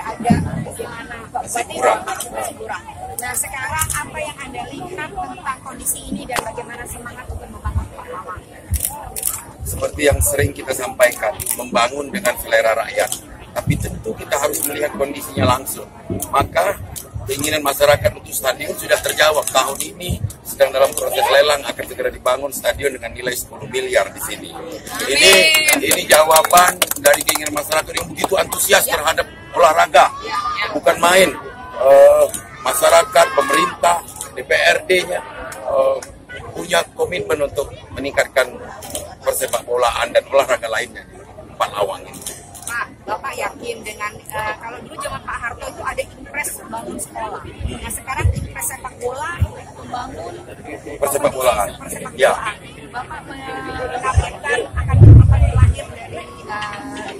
ada bagaimana Pak Bupati masih kurang. Nah sekarang apa yang Anda lihat tentang kondisi ini dan bagaimana semangat untuk membangun Pahlawan? Seperti yang sering kita sampaikan, membangun dengan selera rakyat. Tapi tentu kita harus melihat kondisinya langsung. Maka keinginan masyarakat untuk stadion sudah terjawab. Tahun ini sedang dalam proses lelang, akan segera dibangun stadion dengan nilai 10 miliar di sini. Ini jawaban dari keinginan masyarakat yang begitu antusias terhadap olahraga. Bukan main. Masyarakat, pemerintah, DPRD-nya punya komitmen untuk meningkatkan persepak bolaan dan olahraga lainnya di Empat Lawang ini. Pak, Bapak yakin dengan kalau dulu zaman Pak Harto itu ada impres bangun sekolah. Nah sekarang impres sepak bola membangun persepak bolaan. Ya. Bapak menargetkan akan lahir dari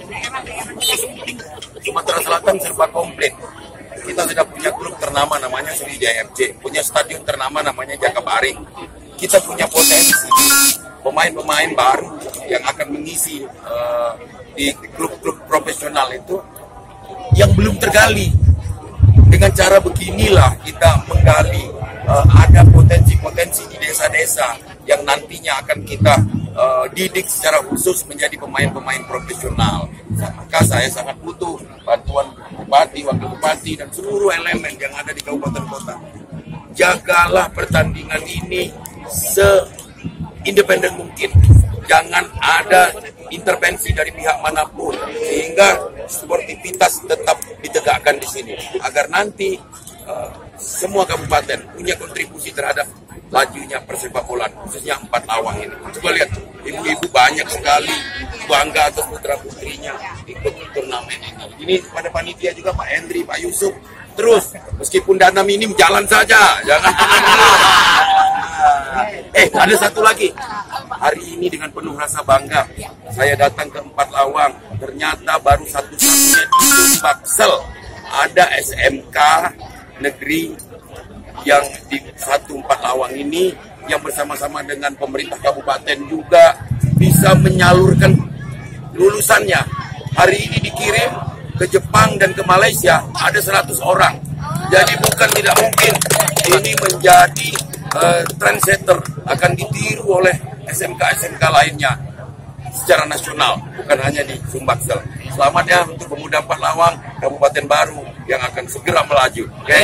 daerah-daerah kita sendiri. Sumatera Selatan serba komplit. Kita sudah punya klub ternama namanya Sriwijaya FC, punya stadion ternama namanya Jakabaring. Kita punya potensi pemain-pemain baru yang akan mengisi di klub-klub profesional itu yang belum tergali. Dengan cara beginilah kita menggali ada potensi-potensi di desa-desa yang nantinya akan kita didik secara khusus menjadi pemain-pemain profesional. Maka saya sangat butuh bantuan bupati, wakil bupati, dan seluruh elemen yang ada di kabupaten kota. Jagalah pertandingan ini se-independen mungkin. Jangan ada intervensi dari pihak manapun, sehingga sportivitas tetap ditegakkan di sini. Agar nanti semua kabupaten punya kontribusi terhadap lajunya persepak bolaan, khususnya Empat Lawang ini. Coba lihat, ibu-ibu banyak sekali bangga atas putra-putrinya ikut turnamen ini. Ini pada panitia juga Pak Hendri, Pak Yusuf. Terus, meskipun dana minim, jalan saja. Jangan. Ada satu lagi. Hari ini dengan penuh rasa bangga, saya datang ke Empat Lawang. Ternyata baru satu-satunya di Sumbaksel ada SMK negeri yang di Empat Lawang ini, yang bersama-sama dengan pemerintah kabupaten juga bisa menyalurkan lulusannya. Hari ini dikirim ke Jepang dan ke Malaysia ada 100 orang. Jadi bukan tidak mungkin ini menjadi trendsetter, akan ditiru oleh SMK-SMK lainnya secara nasional, bukan hanya di Sumbaksel. Selamat ya untuk pemuda Empat Lawang, kabupaten baru yang akan segera melaju. Okay?